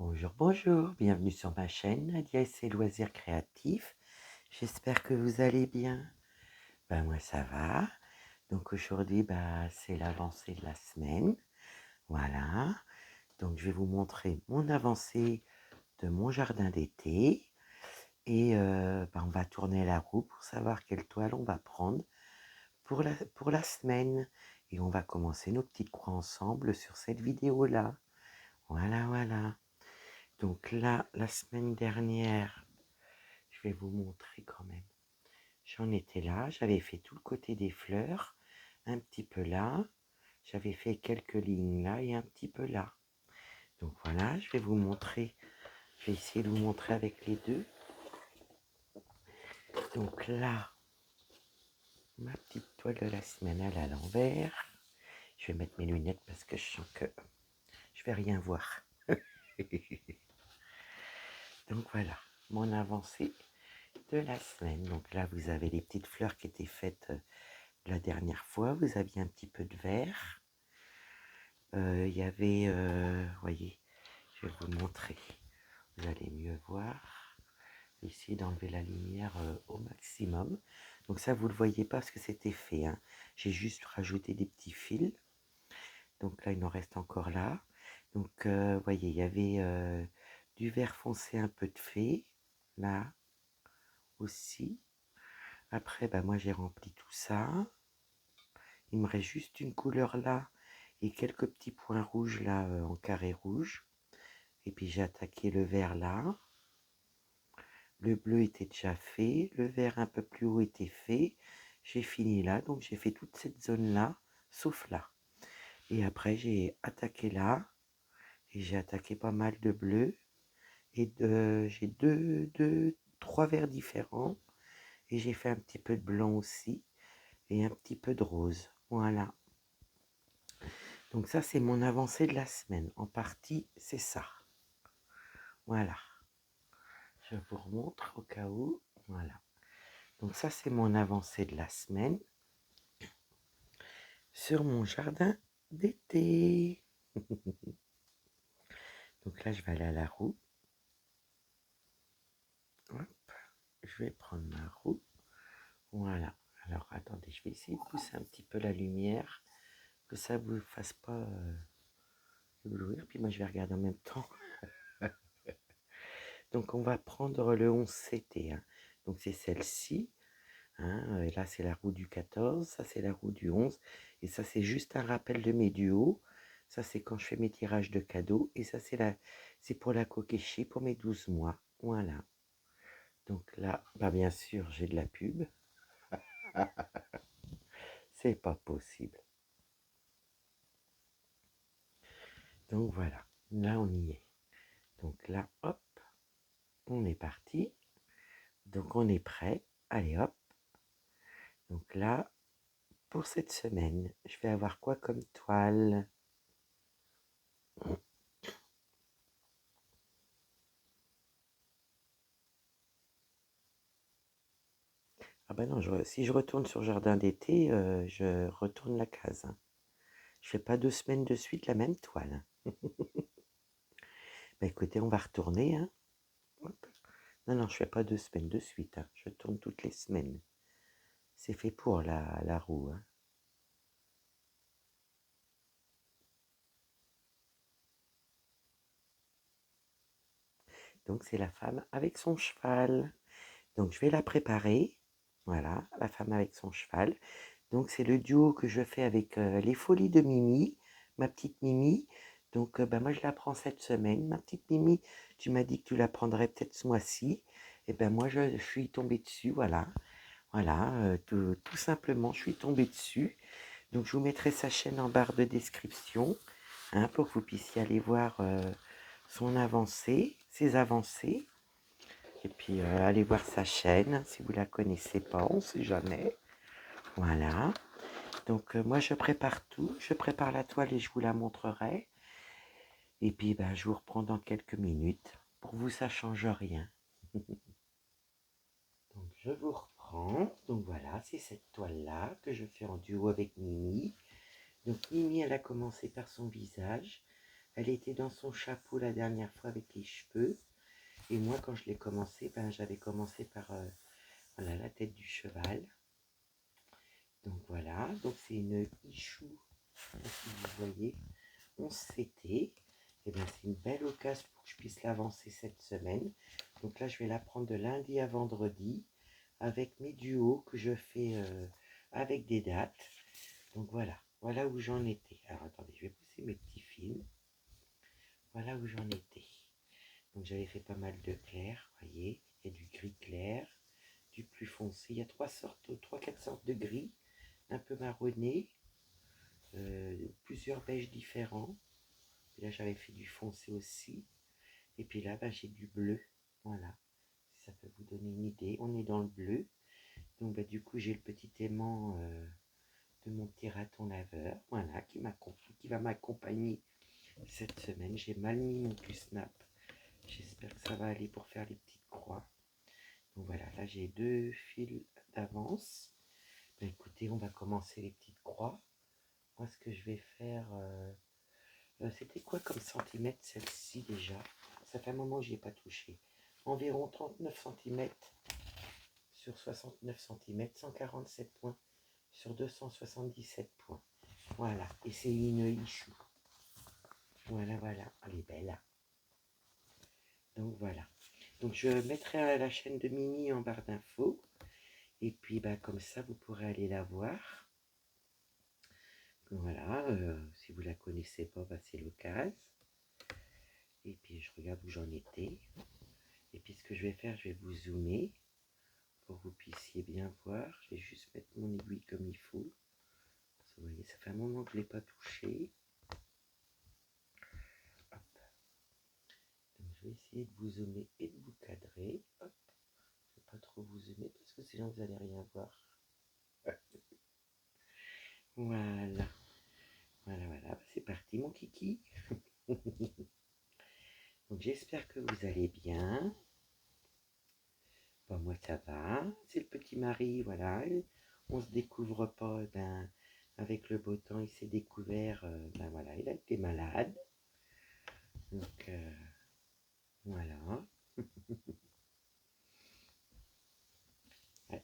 Bonjour, bonjour, bienvenue sur ma chaîne Nadia et ses loisirs créatifs. J'espère que vous allez bien. Moi ça va. Donc aujourd'hui c'est l'avancée de la semaine. Voilà. Donc je vais vous montrer mon avancée de mon jardin d'été. Et on va tourner la roue pour savoir quelle toile on va prendre pour la semaine. Et on va commencer nos petites croix ensemble sur cette vidéo-là. Voilà, voilà. Donc là, la semaine dernière, je vais vous montrer quand même. J'en étais là, j'avais fait tout le côté des fleurs, un petit peu là. J'avais fait quelques lignes là et un petit peu là. Donc voilà, je vais vous montrer. Je vais essayer de vous montrer avec les deux. Donc là, ma petite toile de la semaine à l'envers. Je vais mettre mes lunettes parce que je sens que je vais rien voir. Donc voilà, mon avancée de la semaine. Donc là, vous avez les petites fleurs qui étaient faites la dernière fois. Vous aviez un petit peu de vert. Il y avait, voyez, je vais vous montrer. Vous allez mieux voir. Essayer d'enlever la lumière au maximum. Donc ça, vous ne le voyez pas parce que c'était fait. Hein. J'ai juste rajouté des petits fils. Donc là, il en reste encore là. Donc, vous voyez, il y avait du vert foncé, un peu de fée. Là aussi. Après, moi, j'ai rempli tout ça. Il me reste juste une couleur là et quelques petits points rouges là en carré rouge. Et puis j'ai attaqué le vert là. Le bleu était déjà fait. Le vert un peu plus haut était fait. J'ai fini là. Donc j'ai fait toute cette zone là, sauf là. Et après j'ai attaqué là. Et j'ai attaqué pas mal de bleu. Et j'ai trois verts différents. Et j'ai fait un petit peu de blanc aussi. Et un petit peu de rose. Voilà. Donc ça, c'est mon avancée de la semaine. En partie, c'est ça. Voilà. Je vous remontre au cas où. Voilà. Donc ça, c'est mon avancée de la semaine sur mon jardin d'été. Donc là, je vais aller à la roue. Hop. Je vais prendre ma roue. Voilà. Alors, attendez, je vais essayer de pousser un petit peu la lumière, que ça ne vous fasse pas éblouir. Puis moi, je vais regarder en même temps. Donc, on va prendre le 11CT. Hein. Donc, c'est celle-ci. Hein, et là, c'est la roue du 14. Ça, c'est la roue du 11. Et ça, c'est juste un rappel de mes duos. Ça, c'est quand je fais mes tirages de cadeaux. Et ça, c'est pour la Kokeshi, pour mes 12 mois. Voilà. Donc là, bien sûr, j'ai de la pub. C'est pas possible. Donc voilà. Là, on y est. Donc là, hop, on est parti. Donc on est prêt. Allez, hop. Donc là, pour cette semaine, je vais avoir quoi comme toile? Ah non, si je retourne sur jardin d'été, je retourne la case. Hein. Je fais pas 2 semaines de suite la même toile. Écoutez, on va retourner. Hein. Non, je fais pas 2 semaines de suite. Hein. Je tourne toutes les semaines. C'est fait pour la roue. Hein. Donc c'est la femme avec son cheval. Donc je vais la préparer. Voilà, la femme avec son cheval. Donc c'est le duo que je fais avec les folies de Mimi, ma petite Mimi. Donc moi je la prends cette semaine. Ma petite Mimi, tu m'as dit que tu la prendrais peut-être ce mois-ci. Et moi je suis tombée dessus, voilà. Voilà, tout simplement, je suis tombée dessus. Donc je vous mettrai sa chaîne en barre de description, hein, pour que vous puissiez aller voir son avancée, ses avancées. Et puis allez voir sa chaîne, si vous ne la connaissez pas, on ne sait jamais. Voilà. Donc moi je prépare tout, je prépare la toile et je vous la montrerai. Et puis je vous reprends dans quelques minutes. Pour vous ça change rien. Donc je vous reprends. Donc voilà, c'est cette toile là que je fais en duo avec Mimi. Donc Mimi elle a commencé par son visage. Elle était dans son chapeau la dernière fois avec les cheveux. Et moi, quand je l'ai commencé, j'avais commencé par voilà, la tête du cheval. Donc voilà, donc c'est une Ichou, si vous voyez, 11 CT. Et bien c'est une belle occasion pour que je puisse l'avancer cette semaine. Donc là, je vais la prendre de lundi à vendredi avec mes duos que je fais avec des dates. Donc voilà, voilà où j'en étais. Alors attendez, je vais pousser mes petits films. Voilà où j'en étais. Donc j'avais fait pas mal de clair, vous voyez, il y a du gris clair, du plus foncé. Il y a quatre sortes de gris, un peu marronné, plusieurs beiges différents. Et là j'avais fait du foncé aussi. Et puis là j'ai du bleu. Voilà, si ça peut vous donner une idée. On est dans le bleu. Donc du coup j'ai le petit aimant de mon petit raton laveur. Voilà, qui va m'accompagner cette semaine. J'ai mal mis mon Q-Snap. J'espère que ça va aller pour faire les petites croix. Donc voilà, là j'ai 2 fils d'avance. Écoutez, on va commencer les petites croix. Moi, ce que je vais faire, c'était quoi comme centimètre celle-ci déjà? Ça fait un moment que je n'y ai pas touché. Environ 39 centimètres sur 69 centimètres, 147 points sur 277 points. Voilà, et c'est une Ichou. Voilà, voilà, elle est belle. Donc voilà. Donc je mettrai la chaîne de Mimi en barre d'infos. Et puis comme ça, vous pourrez aller la voir. Voilà, si vous la connaissez pas, c'est l'occasion. Et puis je regarde où j'en étais. Et puis ce que je vais faire, je vais vous zoomer pour que vous puissiez bien voir. Je vais juste mettre mon aiguille comme il faut. Vous voyez, ça fait un moment que je ne l'ai pas touché. Hop. Donc je vais essayer de vous zoomer et de vous cadrer. Hop. Je ne vais pas trop vous zoomer parce que sinon vous n'allez rien voir. Voilà. Voilà, voilà. C'est parti mon kiki. Donc j'espère que vous allez bien. Bon, moi ça va, c'est le petit mari, voilà. On se découvre pas, avec le beau temps, il s'est découvert, voilà, il a été malade. Donc voilà. Ouais,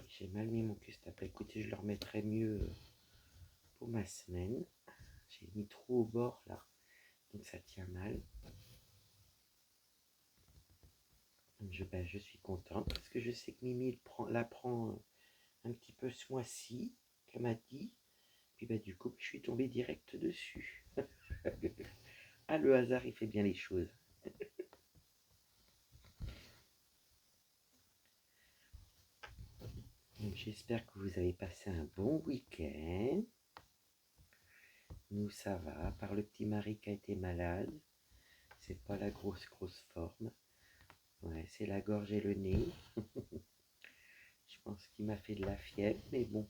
j'ai mal mis mon Q-Snap. Écoutez, je le remettrai mieux pour ma semaine. J'ai mis trop au bord là, donc ça tient mal. Donc je suis contente parce que je sais que Mimi la prend un petit peu ce mois-ci, qu'elle m'a dit. Puis du coup, je suis tombée direct dessus. Ah, le hasard, il fait bien les choses. J'espère que vous avez passé un bon week-end. Nous, ça va. Par le petit mari qui a été malade. C'est pas la grosse forme. Ouais, c'est la gorge et le nez. Je pense qu'il m'a fait de la fièvre, mais bon,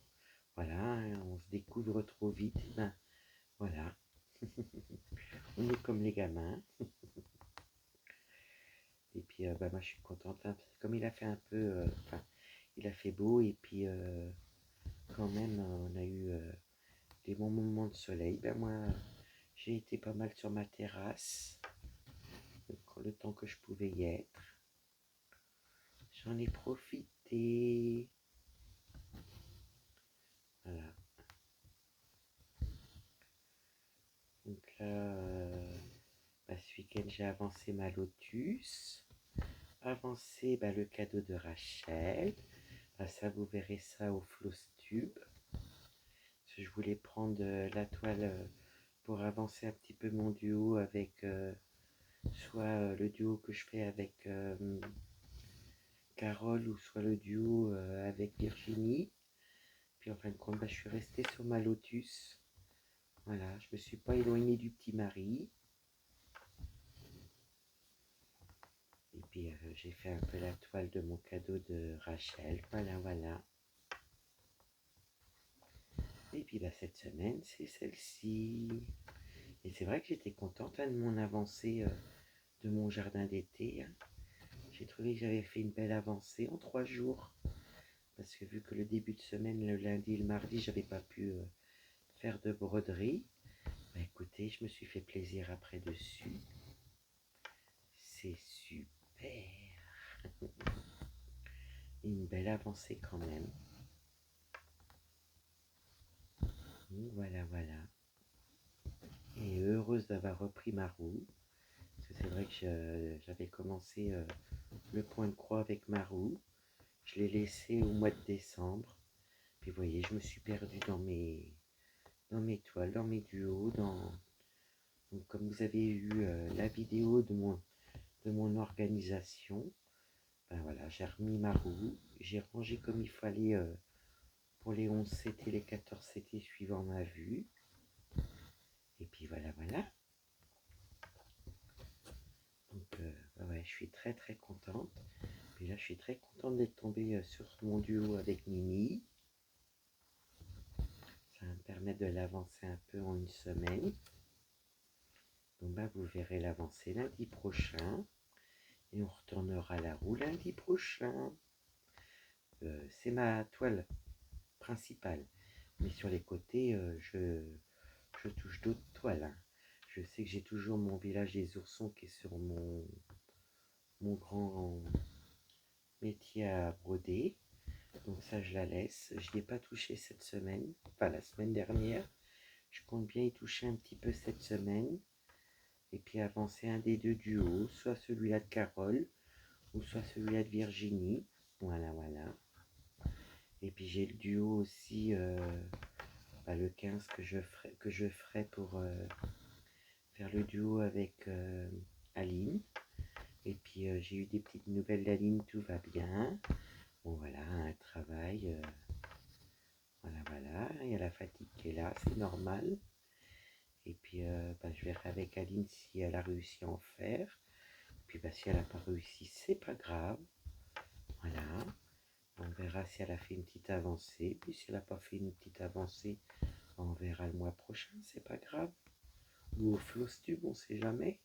voilà, hein, on se découvre trop vite. Voilà. On est comme les gamins. Et puis, moi, je suis contente. Hein, parce que comme il a fait un peu... il a fait beau et puis... quand même, on a eu des bons moments de soleil. Moi, j'ai été pas mal sur ma terrasse, le temps que je pouvais y être. J'en ai profité. Voilà. Donc là, ce week-end, j'ai avancé ma Lotus, avancé le cadeau de Rachel. Ça, vous verrez ça au Flosstube. Je voulais prendre la toile pour avancer un petit peu mon duo avec soit le duo que je fais avec Carole ou soit le duo avec Virginie. Puis en fin de compte, je suis restée sur ma Lotus. Voilà, je me suis pas éloignée du petit mari. Et puis j'ai fait un peu la toile de mon cadeau de Rachel. Voilà, voilà. Et puis cette semaine, c'est celle-ci. Et c'est vrai que j'étais contente de mon avancée de mon jardin d'été. Hein. J'ai trouvé que j'avais fait une belle avancée en 3 jours. Parce que vu que le début de semaine, le lundi et le mardi, j'avais pas pu faire de broderie. Bah, écoutez, je me suis fait plaisir après dessus. C'est super. Une belle avancée quand même. Voilà, voilà. Et heureuse d'avoir repris ma roue. Parce que c'est vrai que j'avais commencé le point de croix avec ma roue. Je l'ai laissé au mois de décembre. Puis vous voyez, je me suis perdu dans mes toiles, dans mes duos. Donc, comme vous avez eu la vidéo de mon organisation, ben voilà, j'ai remis ma roue. J'ai rangé comme il fallait pour les 11 CT, les 14 CT suivant ma vue. Et puis voilà, voilà. Donc ouais, je suis très très contente. Puis là, je suis très contente d'être tombée sur mon duo avec Mimi. Ça va me permettre de l'avancer un peu en une semaine. Donc bah, vous verrez l'avancée lundi prochain. Et on retournera la roue lundi prochain. C'est ma toile principale. Mais sur les côtés, je touche d'autres toiles. Hein. Je sais que j'ai toujours mon village des oursons qui est sur mon grand métier à broder. Donc ça, je la laisse. Je n'y ai pas touché cette semaine. Enfin, la semaine dernière. Je compte bien y toucher un petit peu cette semaine. Et puis avancer un des deux duos. Soit celui-là de Carole. Ou soit celui-là de Virginie. Voilà, voilà. Et puis j'ai le duo aussi, le 15 que je ferai pour faire le duo avec Aline. Et puis j'ai eu des petites nouvelles d'Aline, tout va bien. Bon voilà, un travail, voilà, voilà. Il y a la fatigue qui est là, c'est normal. Et puis je verrai avec Aline si elle a réussi à en faire. Et puis si elle n'a pas réussi, c'est pas grave. Voilà. On verra si elle a fait une petite avancée. Puis si elle n'a pas fait une petite avancée, on verra le mois prochain, c'est pas grave. Ou au Flostube, on sait jamais.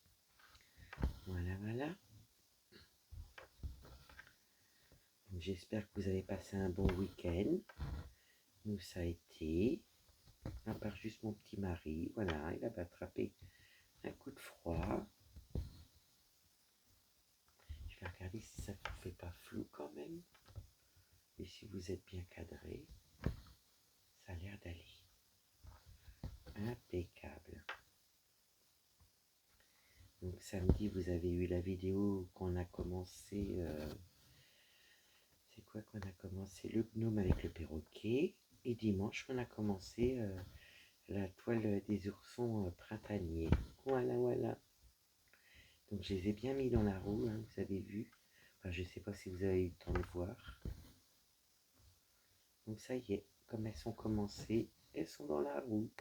Voilà, voilà. J'espère que vous avez passé un bon week-end. Nous, ça a été. À part juste mon petit mari. Voilà, il avait attrapé un coup de froid. Je vais regarder si ça ne fait pas flou quand même. Et si vous êtes bien cadré, ça a l'air d'aller. Impeccable. Donc samedi, vous avez eu la vidéo qu'on a commencé. C'est quoi qu'on a commencé? Le gnome avec le perroquet. Et dimanche, on a commencé la toile des oursons printaniers. Voilà, voilà. Donc je les ai bien mis dans la roue, hein, vous avez vu. Enfin, je ne sais pas si vous avez eu le temps de voir. Donc ça y est, comme elles sont commencées, elles sont dans la roue.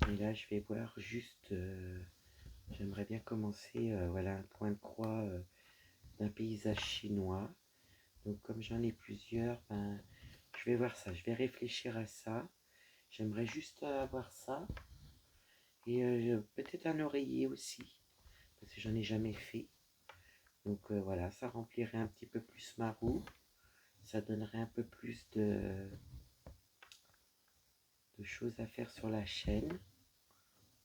Et là, je vais voir juste... j'aimerais bien commencer, voilà, un point de croix d'un paysage chinois. Donc comme j'en ai plusieurs, je vais voir ça, je vais réfléchir à ça. J'aimerais juste avoir ça. Et peut-être un oreiller aussi, parce que j'en ai jamais fait. Donc voilà, ça remplirait un petit peu plus ma roue. Ça donnerait un peu plus de choses à faire sur la chaîne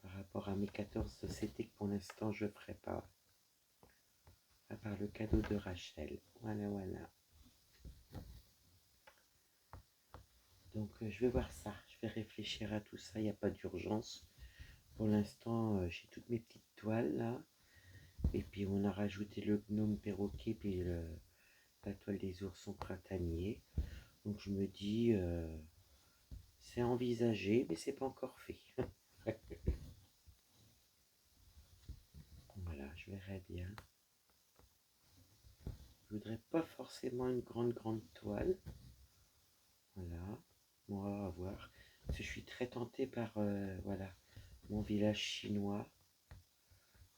par rapport à mes 14 sociétés que pour l'instant je ne ferai pas. À part le cadeau de Rachel. Voilà, voilà. Donc je vais voir ça. Je vais réfléchir à tout ça. Il n'y a pas d'urgence. Pour l'instant, j'ai toutes mes petites toiles là. Et puis on a rajouté le gnome perroquet puis la toile des oursons printaniers. Donc je me dis, c'est envisagé, mais c'est pas encore fait. Voilà, je verrai bien. Je voudrais pas forcément une grande toile. Voilà, on va voir. Parce que je suis très tenté par voilà, mon village chinois.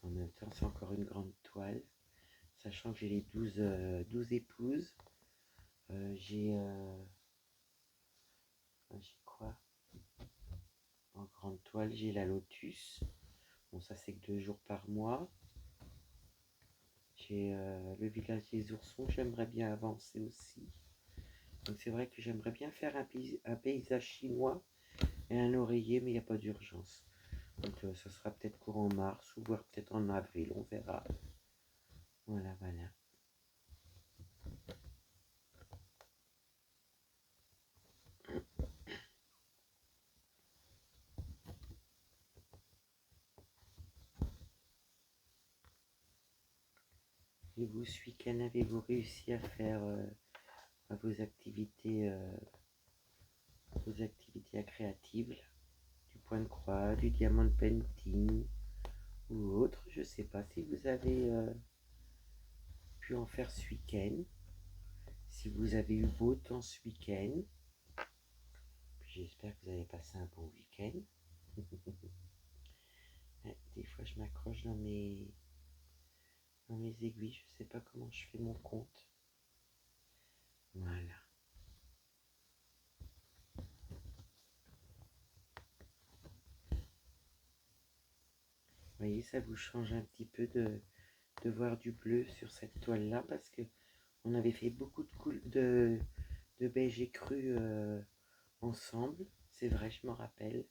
En même temps, c'est encore une grande toile. Sachant que j'ai les 12 épouses. J'ai quoi? En grande toile, j'ai la lotus. Bon, ça c'est que 2 jours par mois. J'ai le village des oursons, j'aimerais bien avancer aussi. Donc c'est vrai que j'aimerais bien faire un paysage chinois, et un oreiller, mais il n'y a pas d'urgence. Donc ça sera peut-être courant mars ou voire peut-être en avril, on verra. Voilà, voilà. Et vous, ce week-end, avez-vous réussi à faire vos activités créatives, du point de croix, du diamond painting ou autre? Je ne sais pas si vous avez pu en faire ce week-end, si vous avez eu beau temps ce week-end. J'espère que vous avez passé un bon week-end. Des fois, je m'accroche dans mes aiguilles. Je ne sais pas comment je fais mon compte. Voilà. Vous voyez, ça vous change un petit peu de voir du bleu sur cette toile-là parce que on avait fait beaucoup de beige écru ensemble. C'est vrai, je m'en rappelle.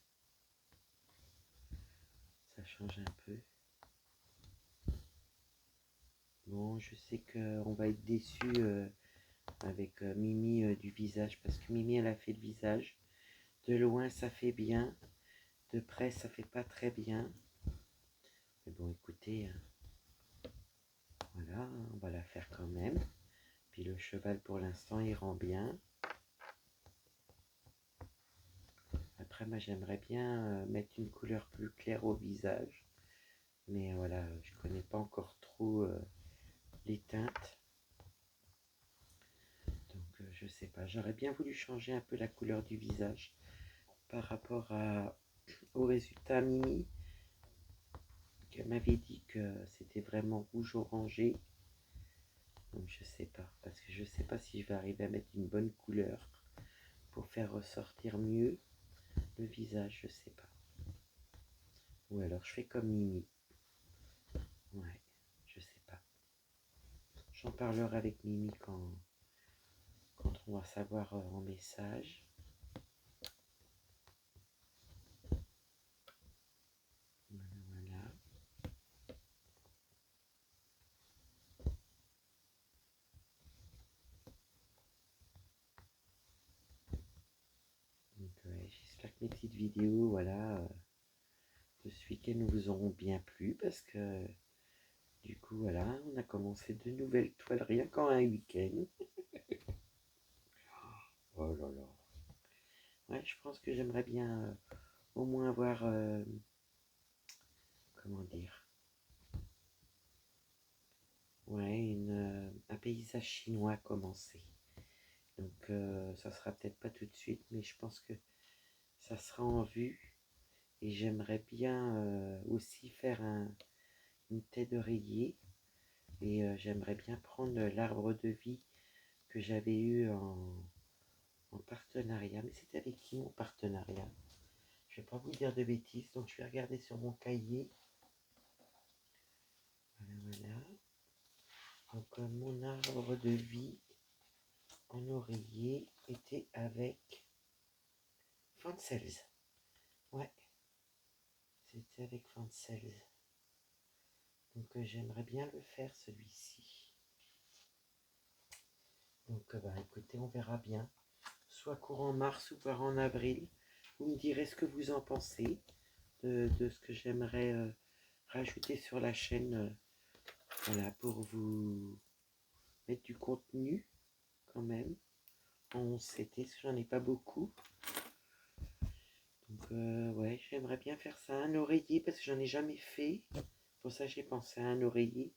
Ça change un peu. Bon, je sais qu'on va être déçus avec Mimi du visage parce que Mimi, elle a fait le visage. De loin, ça fait bien. De près, ça fait pas très bien. Mais bon, écoutez, voilà, on va la faire quand même. Puis le cheval, pour l'instant, il rend bien. Après, moi, j'aimerais bien mettre une couleur plus claire au visage. Mais voilà, je connais pas encore trop les teintes. Donc, je sais pas. J'aurais bien voulu changer un peu la couleur du visage par rapport au résultat Mimi. Elle m'avait dit que c'était vraiment rouge orangé. Donc, je sais pas. Parce que je sais pas si je vais arriver à mettre une bonne couleur pour faire ressortir mieux le visage. Je sais pas. Ou alors, je fais comme Mimi. Ouais, je sais pas. J'en parlerai avec Mimi quand on va savoir en message. Voilà. Donc, ouais, j'espère que mes petites vidéos, voilà, de ce week-end vous auront bien plu parce que du coup, voilà, on a commencé de nouvelles toiles rien qu'en un week-end. Oh là là. Ouais, je pense que j'aimerais bien au moins avoir, comment dire, ouais, un paysage chinois commencer. Donc, ça sera peut-être pas tout de suite, mais je pense que ça sera en vue. Et j'aimerais bien aussi faire une tête d'oreiller. Et j'aimerais bien prendre l'arbre de vie que j'avais eu en partenariat. Mais c'était avec qui mon partenariat? Je ne vais pas vous dire de bêtises, donc je vais regarder sur mon cahier. Voilà, voilà. Donc mon arbre de vie en oreiller était avec Fancels. Ouais, c'était avec Fancels. Donc j'aimerais bien le faire celui-ci. Donc bah écoutez, on verra bien. Soit courant mars ou voire en avril. Vous me direz ce que vous en pensez de ce que j'aimerais rajouter sur la chaîne. Voilà, pour vous mettre du contenu quand même. En CT, j'en ai pas beaucoup. Donc ouais, j'aimerais bien faire ça. Un oreiller parce que j'en ai jamais fait. Pour ça, j'ai pensé à un oreiller.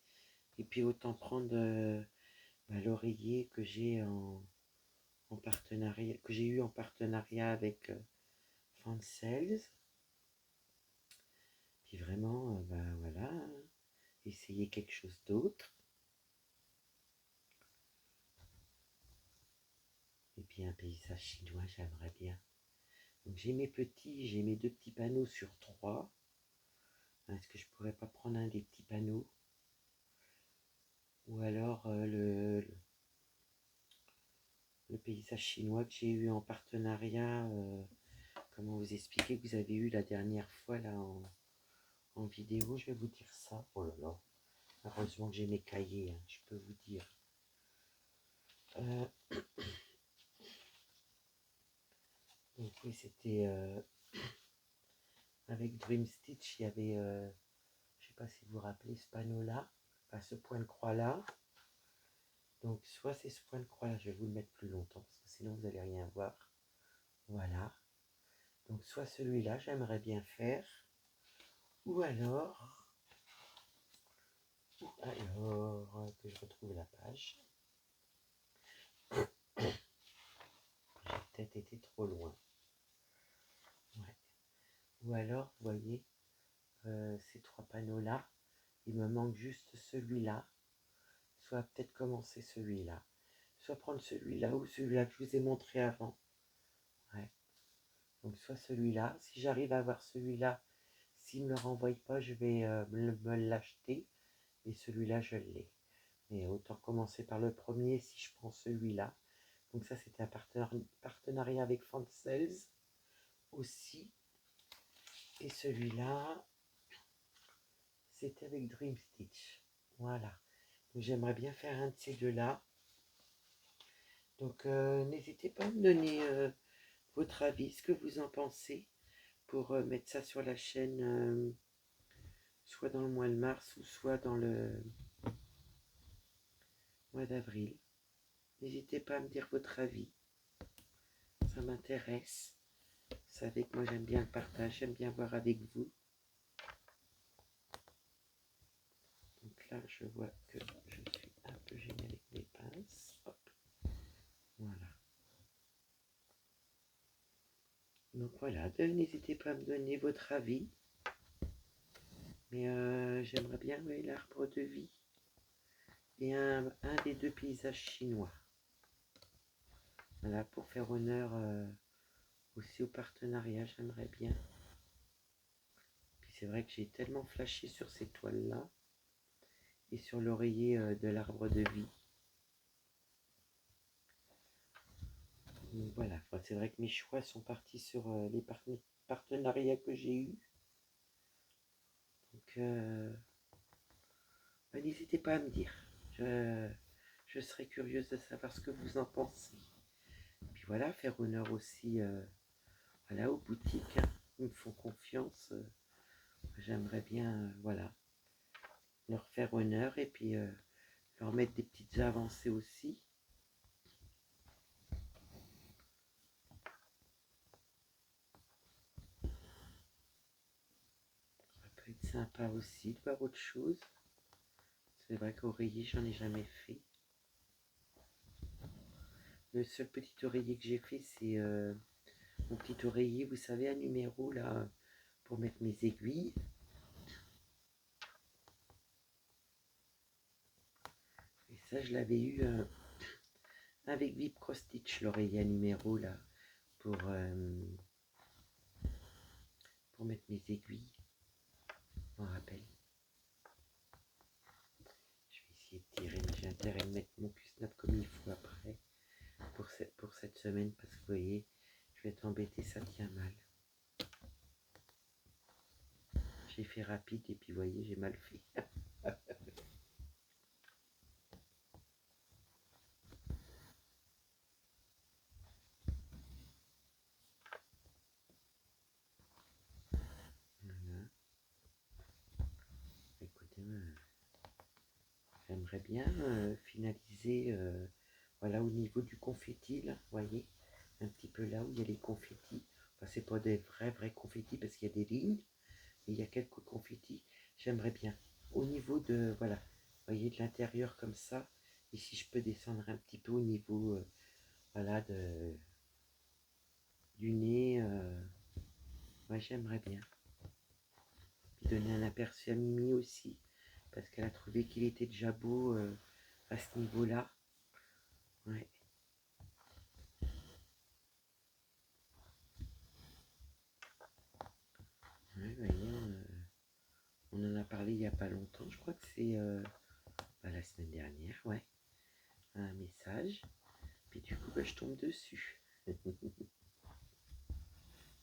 Et puis autant prendre l'oreiller que j'ai en partenariat, que j'ai eu en partenariat avec Fancels. Puis vraiment, voilà, essayer quelque chose d'autre. Et puis un paysage chinois, j'aimerais bien. Donc j'ai mes deux petits panneaux sur 3. Est-ce que je pourrais pas prendre un des petits panneaux? Ou alors le paysage chinois que j'ai eu en partenariat, comment vous expliquer que vous avez eu la dernière fois là en vidéo. Je vais vous dire ça. Oh là là. Heureusement que j'ai mes cahiers, hein, je peux vous dire. Donc oui, c'était avec Dream Stitch, il y avait, je sais pas si vous vous rappelez, ce panneau-là, enfin, ce point de croix-là. Donc soit c'est ce point de croix-là, je vais vous le mettre plus longtemps, parce que sinon vous n'allez rien voir. Voilà. Donc soit celui-là, j'aimerais bien faire, ou alors, que je retrouve la page. J'ai peut-être été trop loin. Ouais. Ou alors, vous voyez, ces trois panneaux-là, il me manque juste celui-là. Soit peut-être commencer celui-là. Soit prendre celui-là ou celui-là que je vous ai montré avant. Ouais. Donc soit celui-là. Si j'arrive à avoir celui-là, s'il ne me le renvoie pas, je vais me l'acheter. Et celui-là, je l'ai. Mais autant commencer par le premier si je prends celui-là. Donc ça, c'était un partenariat avec Fansels aussi. Et celui-là, c'était avec Dream Stitch. Voilà. Donc j'aimerais bien faire un de ces deux-là. Donc n'hésitez pas à me donner votre avis, ce que vous en pensez, pour mettre ça sur la chaîne, soit dans le mois de mars ou soit dans le mois d'avril. N'hésitez pas à me dire votre avis, ça m'intéresse. Vous savez que moi j'aime bien le partage, j'aime bien voir avec vous. Donc là je vois que je suis un peu gênée avec mes pinces. Hop. Voilà. Donc voilà, n'hésitez pas à me donner votre avis. Mais j'aimerais bien l'arbre de vie et un des deux paysages chinois. Voilà, pour faire honneur aussi au partenariat, j'aimerais bien. Puis c'est vrai que j'ai tellement flashé sur ces toiles-là et sur l'oreiller de l'arbre de vie. Donc voilà, enfin, c'est vrai que mes choix sont partis sur les partenariats que j'ai eus. Donc n'hésitez pas à me dire. Je serais curieuse de savoir ce que vous en pensez. Puis voilà, faire honneur aussi voilà, aux boutiques, hein, qui me font confiance. J'aimerais bien voilà, leur faire honneur et puis leur mettre des petites avancées aussi. Ça peut être sympa aussi de voir autre chose. C'est vrai qu'oreiller, j'en ai jamais fait. Le seul petit oreiller que j'ai fait, c'est mon petit oreiller, vous savez, un numéro là, pour mettre mes aiguilles. Et ça, je l'avais eu avec Vip Cross Stitch, l'oreiller à numéro là, pour mettre mes aiguilles. Je m'en rappelle. Je vais essayer de tirer, mais j'ai intérêt de mettre mon Q-snap comme il faut après, pour cette semaine, parce que vous voyez, je vais être embêté, ça tient mal. J'ai fait rapide et puis vous voyez, j'ai mal fait. Voilà. Écoutez, j'aimerais bien finaliser voilà, au niveau du confetti, là, vous voyez, un petit peu là où il y a les confettis. Enfin, c'est pas des vrais confettis parce qu'il y a des lignes, mais il y a quelques confettis. J'aimerais bien, au niveau de, voilà, vous voyez, de l'intérieur comme ça, et si je peux descendre un petit peu au niveau, voilà, du nez, ouais, j'aimerais bien. Puis donner un aperçu à Mimi aussi, parce qu'elle a trouvé qu'il était déjà beau à ce niveau-là. Ouais. Ouais, voyez, on en a parlé il n'y a pas longtemps, je crois que c'est la semaine dernière, ouais. Un message. Puis du coup, je tombe dessus.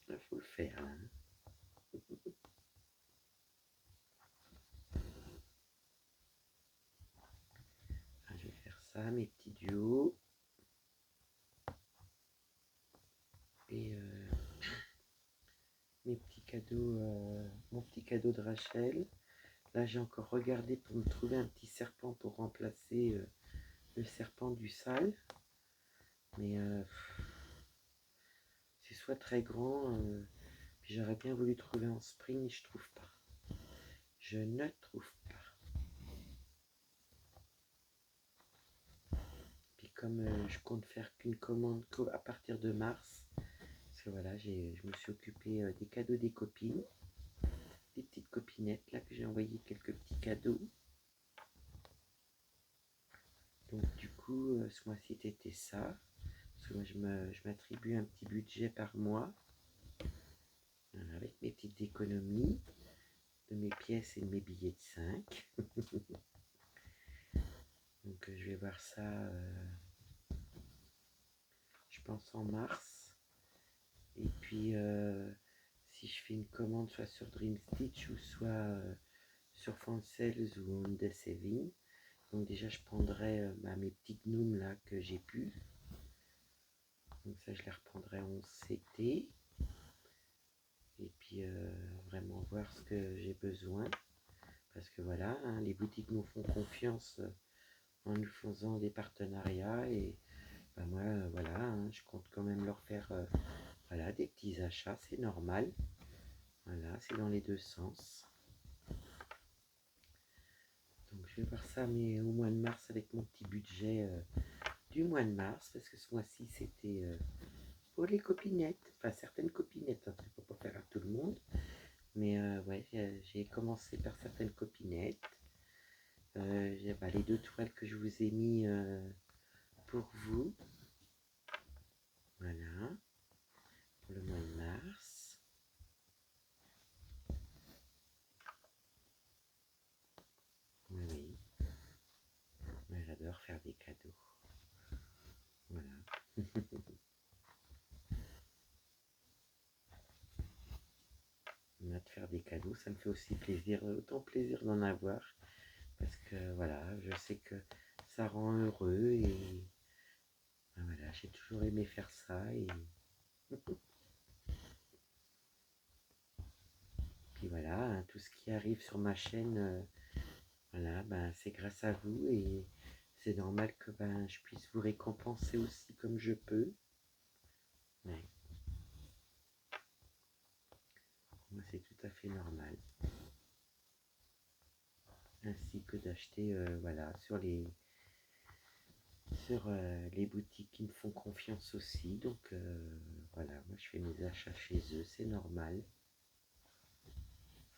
Il faut le faire là. Ah, je vais faire ça, mes petits duos. Et mes petits cadeaux, mon petit cadeau de Rachel. Là, j'ai encore regardé pour me trouver un petit serpent pour remplacer le serpent du sale. Mais c'est soit très grand, puis j'aurais bien voulu trouver en spring, je trouve pas. Je ne trouve pas. Puis comme je compte faire qu'une commande à partir de mars, parce que voilà, je me suis occupée des cadeaux des copines, des petites copinettes là que j'ai envoyé quelques petits cadeaux. Donc du coup, ce mois-ci c'était ça. Parce que moi je m'attribue un petit budget par mois. Voilà, avec mes petites économies de mes pièces et de mes billets de 5. Donc je vais voir ça, je pense en mars. Et puis si je fais une commande soit sur Dream Stitch ou soit sur Fancels ou On The Saving. Donc déjà je prendrai mes petites gnoumes là que j'ai pu. Donc ça je les reprendrai en CT. Et puis vraiment voir ce que j'ai besoin. Parce que voilà, hein, les boutiques nous font confiance en nous faisant des partenariats. Et ben moi, voilà, hein, je compte quand même leur faire voilà, des petits achats, c'est normal. Voilà, c'est dans les deux sens. Donc je vais voir ça mais au mois de mars avec mon petit budget du mois de mars. Parce que ce mois-ci, c'était pour les copinettes. Enfin, certaines copinettes, hein, ça ne peut pas faire à tout le monde. Mais ouais, j'ai commencé par certaines copinettes. Les 2 toiles que je vous ai mis pour vous. Voilà. Pour le mois de mars. Oui. Moi, j'adore faire des cadeaux. Voilà. De faire des cadeaux, ça me fait aussi plaisir, autant plaisir d'en avoir. Parce que voilà, je sais que ça rend heureux et voilà, j'ai toujours aimé faire ça et puis voilà, hein, tout ce qui arrive sur ma chaîne, voilà, ben, c'est grâce à vous et c'est normal que ben, je puisse vous récompenser aussi comme je peux. Ouais. Moi, c'est tout à fait normal. Ainsi que d'acheter voilà, sur les boutiques qui me font confiance aussi. Donc voilà, moi je fais mes achats chez eux, c'est normal.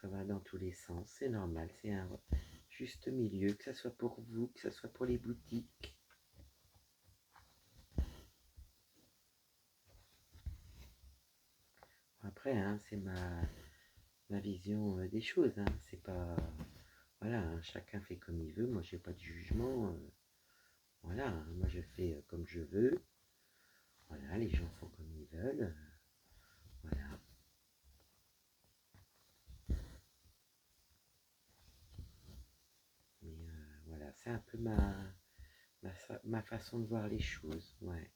Ça va dans tous les sens, c'est normal, c'est un juste milieu, que ce soit pour vous, que ce soit pour les boutiques. Après, hein, c'est ma vision des choses, hein. C'est pas... Voilà, hein, chacun fait comme il veut, moi j'ai pas de jugement. Voilà, hein, moi je fais comme je veux. Voilà, les gens font comme ils veulent. Voilà. Mais voilà, c'est un peu ma façon de voir les choses, ouais.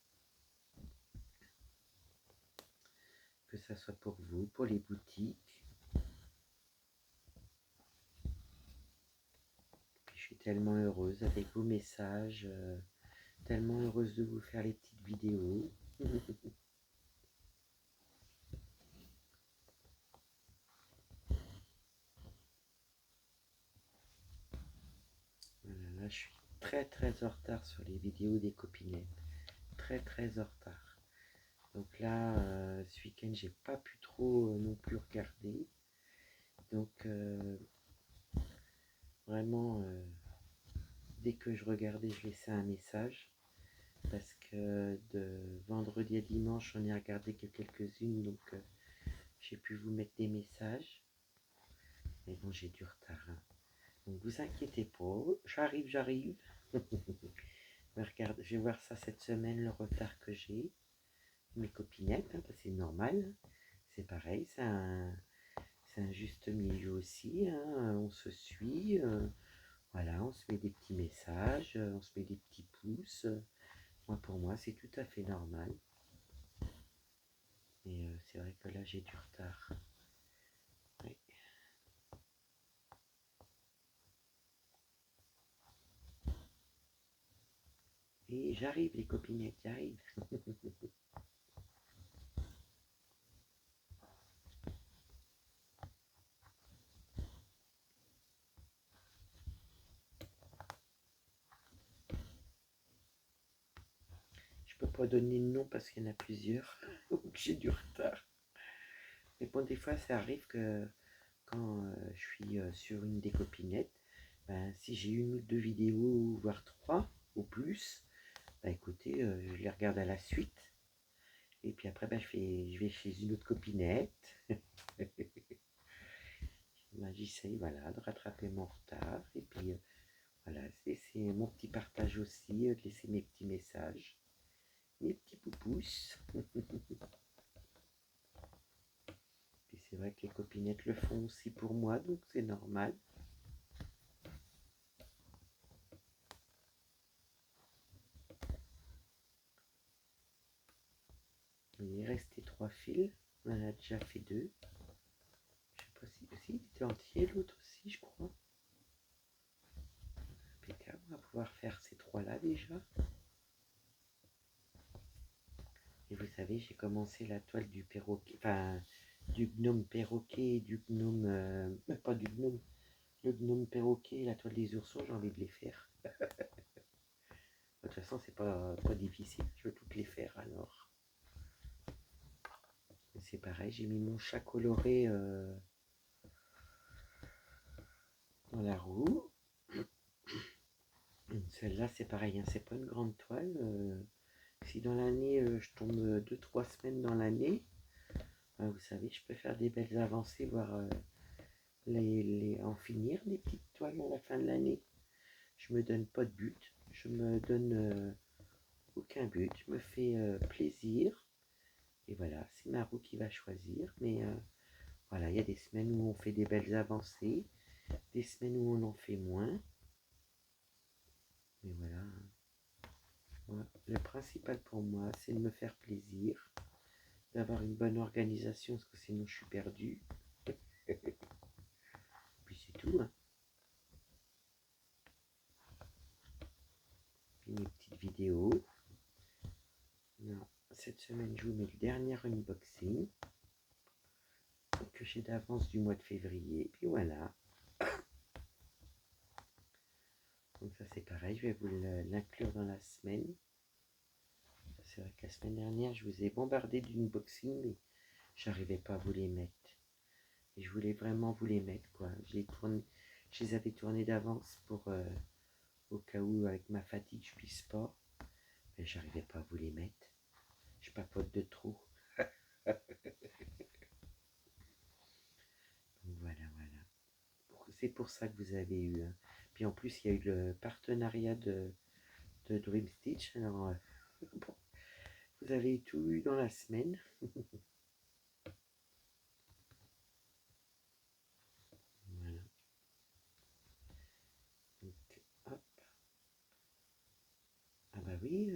Que ça soit pour vous, pour les boutiques. Puis je suis tellement heureuse avec vos messages, tellement heureuse de vous faire les petites vidéos. Voilà, là je suis très en retard sur les vidéos des copinettes. Très en retard. Donc là, ce week-end, j'ai pas pu trop non plus regarder. Donc vraiment, dès que je regardais, je laissais un message. Parce que de vendredi à dimanche, j'en ai regardé que quelques-unes. Donc j'ai pu vous mettre des messages. Mais bon, j'ai du retard, hein. Donc vous inquiétez pas, j'arrive. Regarde, je vais voir ça cette semaine, le retard que j'ai. Mes copinettes, hein, parce que c'est normal. c'est pareil, c'est un juste milieu aussi, hein, on se suit, voilà, on se met des petits messages, on se met des petits pouces. Moi, pour moi, c'est tout à fait normal. Et c'est vrai que là, j'ai du retard. Ouais. Et j'arrive, les copinettes, j'arrive. Je peux pas donner de nom parce qu'il y en a plusieurs. Donc j'ai du retard. Mais bon, des fois, ça arrive que quand je suis sur une des copinettes, ben, si j'ai une ou deux vidéos, voire trois ou plus, ben, écoutez, je les regarde à la suite. Et puis après, ben, je vais chez une autre copinette. Ben, j'essaye, voilà, de rattraper mon retard. Et puis, voilà, c'est mon petit partage aussi, de laisser mes petits messages, mes petits poupous. Puis c'est vrai que les copinettes le font aussi pour moi, donc c'est normal. Il est resté 3 fils, on en a déjà fait 2. Je sais pas si il était entier l'autre aussi, je crois. Impeccable, on va pouvoir faire ces 3 là déjà. Et vous savez, j'ai commencé la toile du perroquet, enfin du gnome perroquet, du gnome, pas du gnome, le gnome perroquet, la toile des oursons, j'ai envie de les faire. De toute façon, c'est pas difficile, je veux toutes les faire alors. C'est pareil, j'ai mis mon chat coloré dans la roue. Celle-là, c'est pareil, hein, c'est pas une grande toile. Si dans l'année, je tombe 2-3 semaines dans l'année, vous savez, je peux faire des belles avancées, voire en finir des petites toiles à la fin de l'année. Je me donne pas de but, je me donne aucun but, je me fais plaisir. Et voilà, c'est ma roue qui va choisir. Mais voilà, il y a des semaines où on fait des belles avancées, des semaines où on en fait moins. Mais voilà, voilà. Le principal pour moi, c'est de me faire plaisir, d'avoir une bonne organisation, parce que sinon je suis perdu. Puis c'est tout, hein. Puis mes petites vidéos. Non, cette semaine, je vous mets le dernier unboxing que j'ai d'avance du mois de février. Puis voilà. Donc ça c'est pareil, je vais vous l'inclure dans la semaine. C'est vrai que la semaine dernière, je vous ai bombardé d'unboxing, mais j'arrivais pas à vous les mettre. Et je voulais vraiment vous les mettre, quoi. Je les avais tournés d'avance pour au cas où avec ma fatigue je puisse pas. Mais j'arrivais pas à vous les mettre. Je papote de trop. Donc voilà, voilà. C'est pour ça que vous avez eu. Hein. Puis en plus, il y a eu le partenariat de Dream Stitch. Alors, bon, vous avez tout eu dans la semaine. Voilà. Donc, hop. Ah bah oui,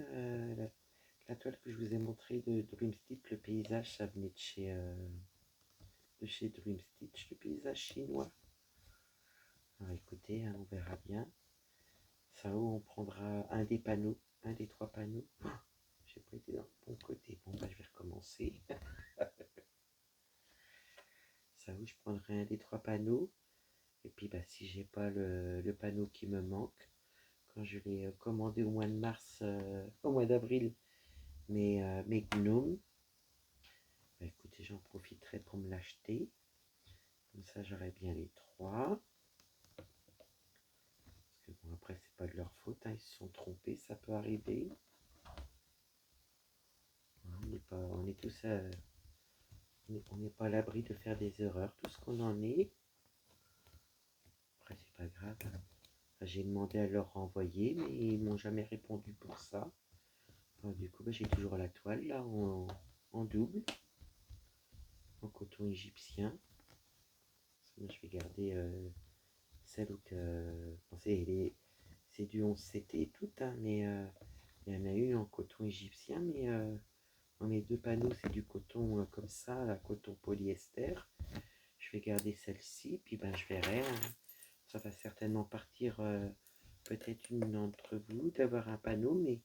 la toile que je vous ai montrée de Dream Stitch, le paysage, ça venait de chez Dream Stitch, le paysage chinois. Alors écoutez, hein, on verra bien. Ça où on prendra un des panneaux, un des 3 panneaux. Oh, j'ai pas été dans le bon côté. Bon bah je vais recommencer. Ça où je prendrai un des 3 panneaux. Et puis bah si j'ai pas le panneau qui me manque, quand je l'ai commandé au mois de mars, au mois d'avril, mes gnomes, bah écoutez, j'en profiterai pour me l'acheter. Comme ça j'aurai bien les 3. Parce que bon après c'est pas de leur faute, hein, ils se sont trompés, ça peut arriver. On est tous on n'est pas à l'abri de faire des erreurs, tout ce qu'on en est. Après, c'est pas grave. Hein. J'ai demandé à leur renvoyer, mais ils m'ont jamais répondu pour ça. Alors, du coup, bah, j'ai toujours la toile là en double. en coton égyptien. Moi, je vais garder celle que... Bon, c'est du 11CT et tout, hein, mais il y en a une en coton égyptien, mais dans mes deux panneaux, c'est du coton comme ça, la coton polyester. Je vais garder celle-ci, puis ben, je verrai. Hein. Ça va certainement partir peut-être une d'entre vous d'avoir un panneau, mais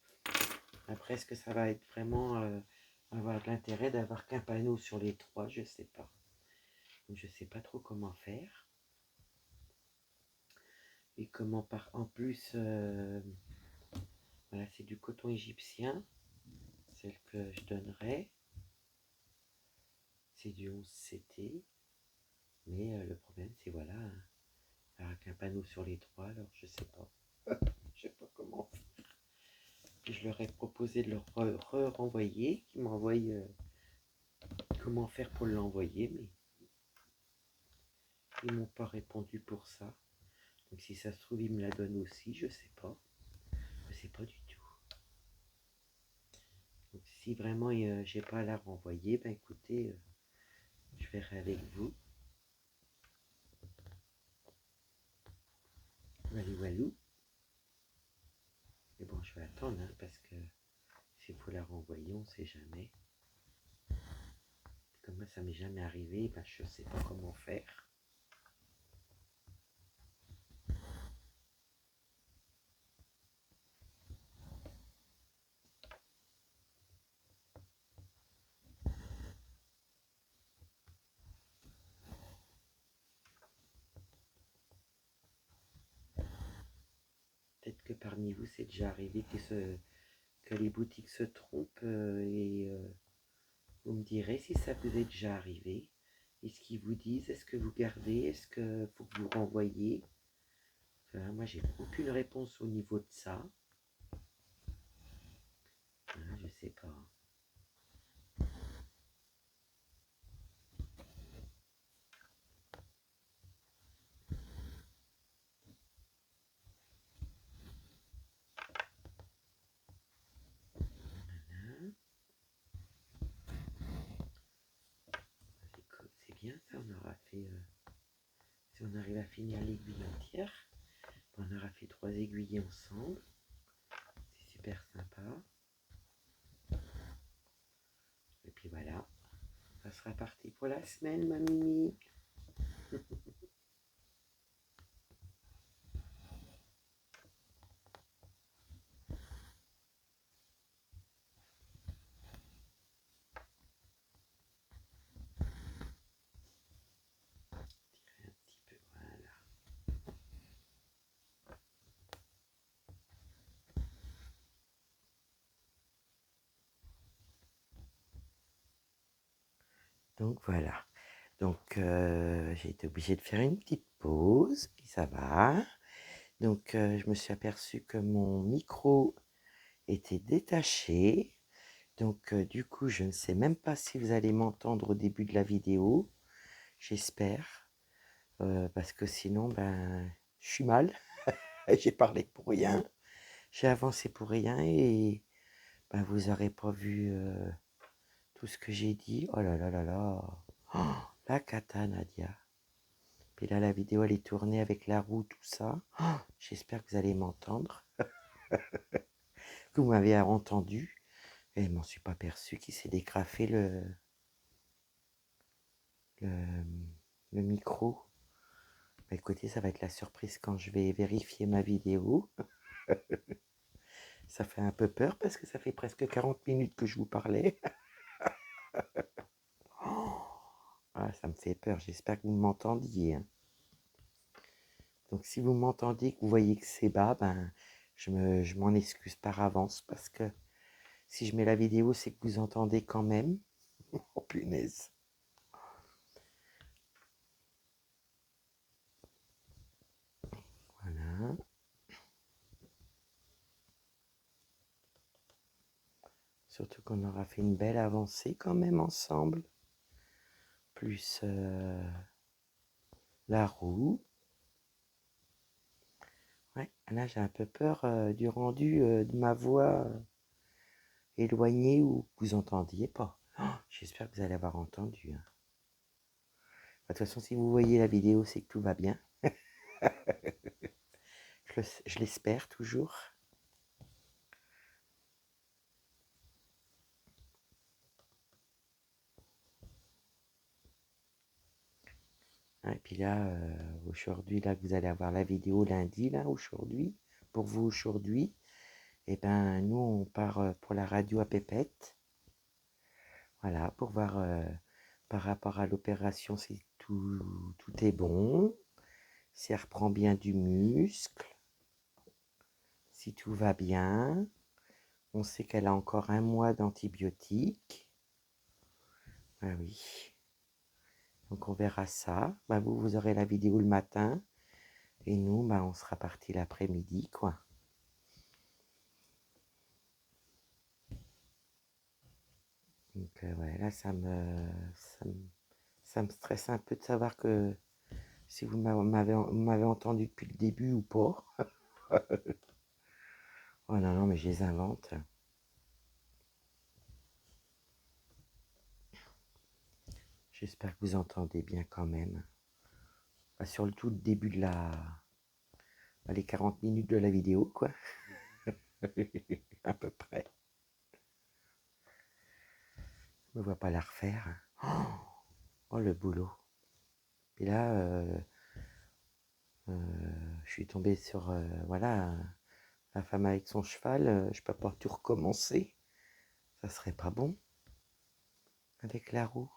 après, est-ce que ça va être vraiment avoir de l'intérêt d'avoir qu'un panneau sur les trois? Je sais pas. Donc, je sais pas trop comment faire. Et comment en plus, voilà, c'est du coton égyptien, celle que je donnerai. C'est du 11CT. Mais le problème, c'est voilà, avec un panneau sur les trois, alors je sais pas. Je sais pas comment faire. Je leur ai proposé de leur renvoyer, qu'ils m'envoient comment faire pour l'envoyer, mais ils m'ont pas répondu pour ça. Donc si ça se trouve, ils me la donnent aussi, je sais pas. Je sais pas du tout. Donc si vraiment j'ai pas à la renvoyer, ben écoutez, je verrai avec vous. Walou walou. Mais bon, je vais attendre, hein, parce que s'il faut la renvoyer, on sait jamais. Comme moi, ça m'est jamais arrivé, ben je sais pas comment faire. Peut-être que parmi vous, c'est déjà arrivé que les boutiques se trompent et vous me direz si ça vous est déjà arrivé. Et ce qu'ils vous disent, est-ce que vous gardez, est-ce que faut que vous renvoyez? Enfin, moi, j'ai aucune réponse au niveau de ça. Je sais pas. Voilà. C'est bien ça, on aura fait... si on arrive à finir l'aiguille entière, on aura fait 3 aiguilles ensemble. C'est super sympa. Et puis voilà, ça sera parti pour la semaine, ma Mimi. Tirer un petit peu, voilà. Donc voilà. Donc j'ai été obligée de faire une petite pause, puis ça va. Donc je me suis aperçue que mon micro était détaché. Donc du coup, je ne sais même pas si vous allez m'entendre au début de la vidéo. J'espère. Parce que sinon, ben, je suis mal. J'ai parlé pour rien. J'ai avancé pour rien et ben, vous n'aurez pas vu tout ce que j'ai dit. Oh là là là là. Oh, la cata, Nadia. Puis là, la vidéo, elle est tournée avec la roue, tout ça. Oh, j'espère que vous allez m'entendre. Que vous m'avez entendu. Et je m'en suis pas aperçu qu'il s'est dégrafé le, le micro. Bah, écoutez, ça va être la surprise quand je vais vérifier ma vidéo. Ça fait un peu peur parce que ça fait presque 40 minutes que je vous parlais. Oh, ah, ça me fait peur. J'espère que vous m'entendiez. Hein. Donc si vous m'entendez, que vous voyez que c'est bas, ben, je m'en excuse par avance parce que si je mets la vidéo, c'est que vous entendez quand même. Oh punaise. Voilà. Surtout qu'on aura fait une belle avancée quand même ensemble. Plus la roue. Ouais, là j'ai un peu peur du rendu de ma voix éloignée ou que vous entendiez pas. Oh, j'espère que vous allez avoir entendu. Hein. toute façon, si vous voyez la vidéo, c'est que tout va bien. Je l'espère toujours. Et puis là, aujourd'hui, là, vous allez avoir la vidéo lundi, là, aujourd'hui. Pour vous, aujourd'hui. Et ben, nous, on part pour la radio à Pépette. Voilà, pour voir par rapport à l'opération si tout est bon. Si elle reprend bien du muscle. Si tout va bien. On sait qu'elle a encore 1 mois d'antibiotiques. Ah oui. Donc on verra ça. Bah, vous aurez la vidéo le matin. Et nous, bah, on sera parti l'après-midi, quoi. Donc ouais, là, ça me stresse un peu de savoir que si vous m'avez entendu depuis le début ou pas. Oh non, non, mais je les invente. J'espère que vous entendez bien quand même. Bah, sur le tout début de les 40 minutes de la vidéo, quoi. À peu près. Je ne me vois pas la refaire. Oh, le boulot. Et là, je suis tombée sur, voilà, la femme avec son cheval. Je peux pas tout recommencer. Ça serait pas bon avec la roue.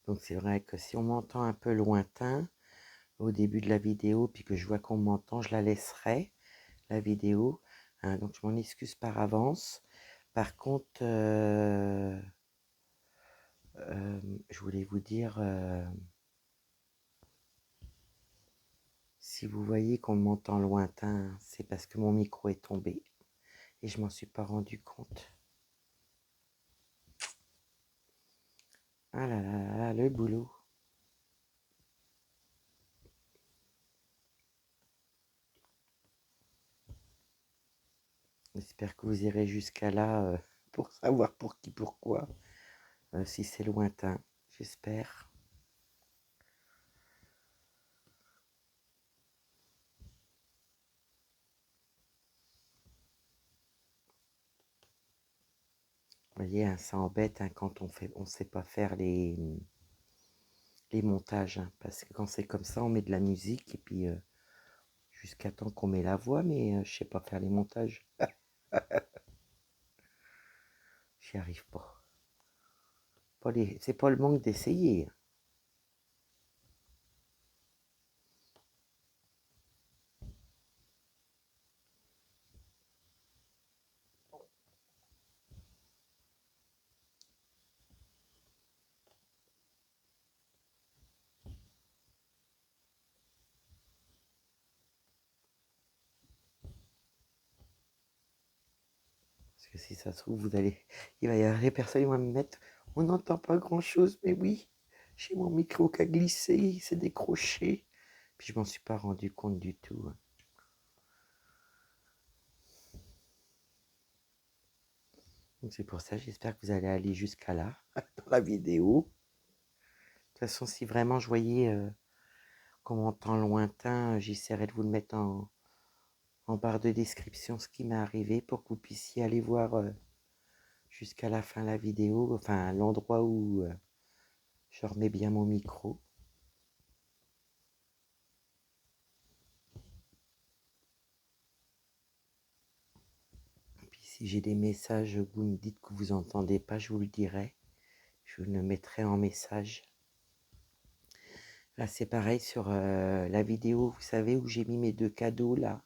Donc c'est vrai que si on m'entend un peu lointain au début de la vidéo, puis que je vois qu'on m'entend, je la laisserai, la vidéo. Hein, donc je m'en excuse par avance. Par contre, je voulais vous dire, si vous voyez qu'on m'entend lointain, c'est parce que mon micro est tombé et je m'en suis pas rendu compte. Ah là là là là, le boulot. J'espère que vous irez jusqu'à là pour savoir pour qui, pourquoi. Si c'est lointain, j'espère. Vous voyez, hein, ça embête hein, quand on sait pas faire les montages. Hein, parce que quand c'est comme ça, on met de la musique et puis jusqu'à temps qu'on met la voix, mais je sais pas faire les montages. J'y arrive pas. C'est pas le manque d'essayer. Parce que si ça se trouve, il va y avoir des personnes qui vont me mettre, on n'entend pas grand-chose, mais oui, j'ai mon micro qui a glissé, il s'est décroché. Puis je m'en suis pas rendu compte du tout. Hein. Donc c'est pour ça, j'espère que vous allez aller jusqu'à là, dans la vidéo. De toute façon, si vraiment je voyais qu'on m'entend lointain, j'essaierai de vous le mettre en barre de description ce qui m'est arrivé pour que vous puissiez aller voir jusqu'à la fin de la vidéo, enfin l'endroit où je remets bien mon micro. Puis si j'ai des messages, vous me dites que vous n'entendez pas, je vous le dirai. Je vous le mettrai en message. Là c'est pareil sur la vidéo, vous savez, où j'ai mis mes 2 cadeaux là.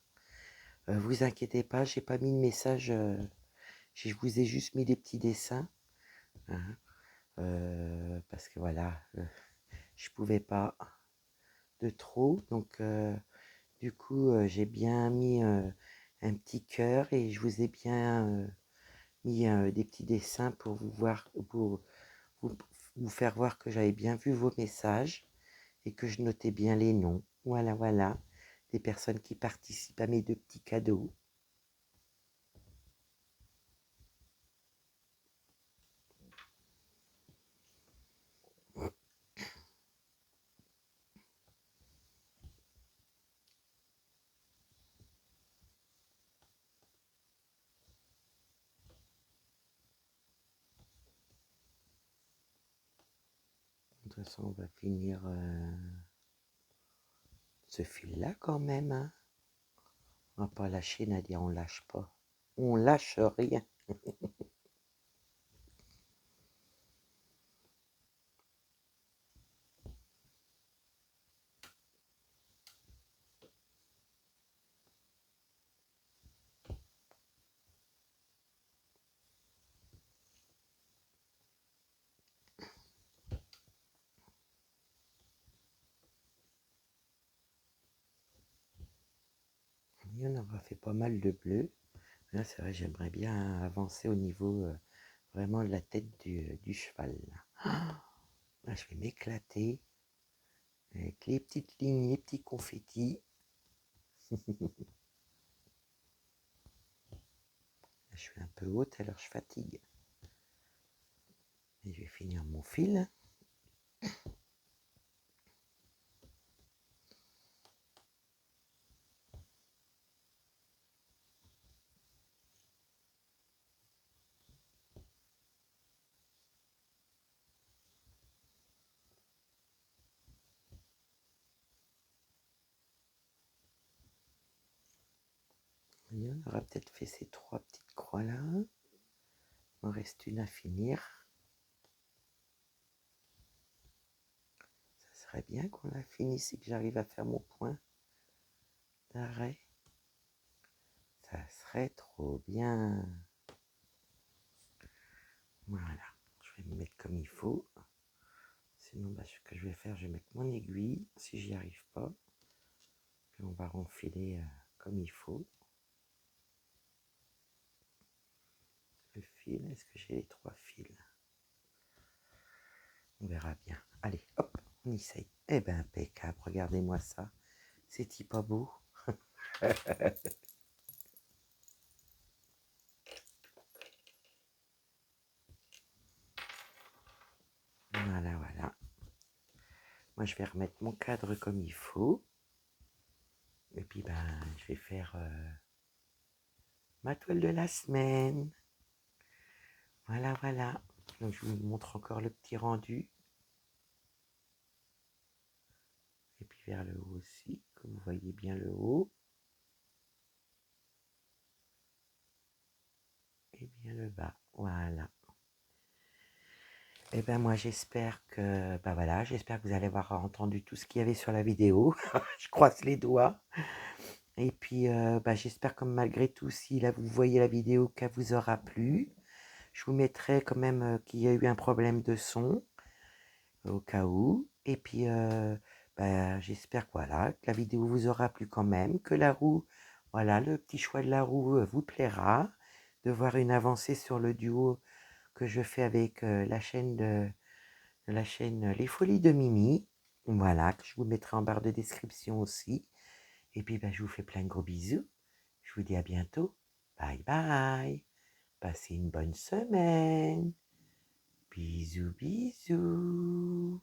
Vous inquiétez pas, j'ai pas mis de message, je vous ai juste mis des petits dessins. Hein, parce que voilà, je pouvais pas de trop. Donc du coup, j'ai bien mis un petit cœur et je vous ai bien mis des petits dessins pour vous voir, pour vous, vous faire voir que j'avais bien vu vos messages et que je notais bien les noms. Voilà, voilà, des personnes qui participent à mes 2 petits cadeaux. De toute façon, on va finir ce fil-là quand même, hein. On va pas lâcher, Nadia, on lâche pas. On lâche rien. Il y en aura fait pas mal de bleu. Là, c'est vrai, j'aimerais bien avancer au niveau vraiment de la tête du cheval. Là, je vais m'éclater avec les petites lignes, les petits confettis. Je suis un peu haute, alors je fatigue. Et je vais finir mon fil. Et on aura peut-être fait ces 3 petites croix là. Il en reste une à finir. Ça serait bien qu'on la finisse et que j'arrive à faire mon point d'arrêt. Ça serait trop bien. Voilà, je vais me mettre comme il faut. Sinon, ce que je vais faire, je vais mettre mon aiguille, si j'y arrive pas. Puis on va renfiler comme il faut. Le fil, est-ce que j'ai les 3 fils? On verra bien. Allez, hop, on essaye. Eh ben, impeccable, regardez-moi ça. C'est-il pas beau? Voilà, voilà. Moi, je vais remettre mon cadre comme il faut. Et puis, je vais faire ma toile de la semaine. Voilà, voilà. Donc, je vous montre encore le petit rendu. Et puis, vers le haut aussi, que vous voyez bien le haut. Et bien le bas. Voilà. Et ben moi j'espère que voilà, j'espère que vous allez avoir entendu tout ce qu'il y avait sur la vidéo. Je croise les doigts. Et puis j'espère que malgré tout, si là vous voyez la vidéo, qu'elle vous aura plu. Je vous mettrai quand même qu'il y a eu un problème de son au cas où. Et puis j'espère que voilà, que la vidéo vous aura plu quand même, que la roue, voilà, le petit choix de la roue vous plaira, de voir une avancée sur le duo que je fais avec la chaîne Les Folies de Mimi. Voilà, que je vous mettrai en barre de description aussi. Et puis, je vous fais plein de gros bisous. Je vous dis à bientôt. Bye bye. Passez une bonne semaine. Bisous, bisous.